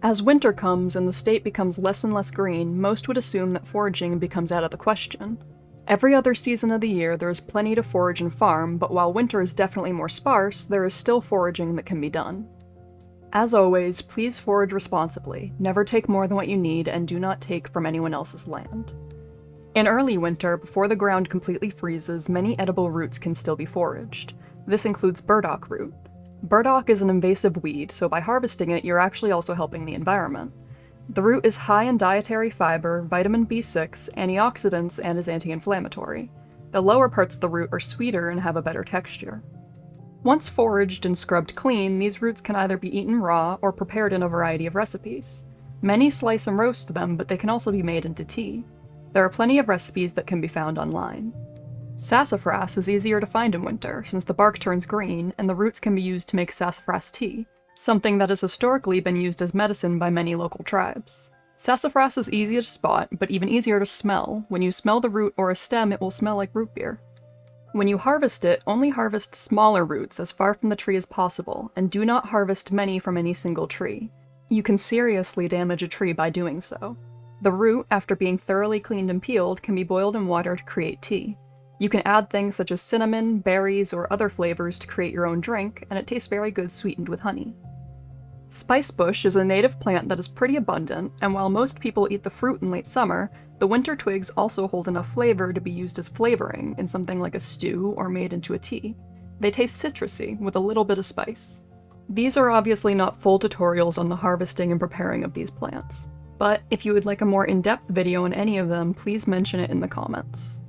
As winter comes and the state becomes less and less green, most would assume that foraging becomes out of the question. Every other season of the year there is plenty to forage and farm, but while winter is definitely more sparse, there is still foraging that can be done. As always, please forage responsibly, never take more than what you need, and do not take from anyone else's land. In early winter, before the ground completely freezes, many edible roots can still be foraged. This includes burdock root. Burdock is an invasive weed, so by harvesting it, you're actually also helping the environment. The root is high in dietary fiber, vitamin B6, antioxidants, and is anti-inflammatory. The lower parts of the root are sweeter and have a better texture. Once foraged and scrubbed clean, these roots can either be eaten raw or prepared in a variety of recipes. Many slice and roast them, but they can also be made into tea. There are plenty of recipes that can be found online. Sassafras is easier to find in winter, since the bark turns green, and the roots can be used to make sassafras tea, something that has historically been used as medicine by many local tribes. Sassafras is easy to spot, but even easier to smell. When you smell the root or a stem, it will smell like root beer. When you harvest it, only harvest smaller roots as far from the tree as possible, and do not harvest many from any single tree. You can seriously damage a tree by doing so. The root, after being thoroughly cleaned and peeled, can be boiled in water to create tea. You can add things such as cinnamon, berries, or other flavors to create your own drink, and it tastes very good sweetened with honey. Spicebush is a native plant that is pretty abundant, and while most people eat the fruit in late summer, the winter twigs also hold enough flavor to be used as flavoring in something like a stew or made into a tea. They taste citrusy, with a little bit of spice. These are obviously not full tutorials on the harvesting and preparing of these plants, but if you would like a more in-depth video on any of them, please mention it in the comments.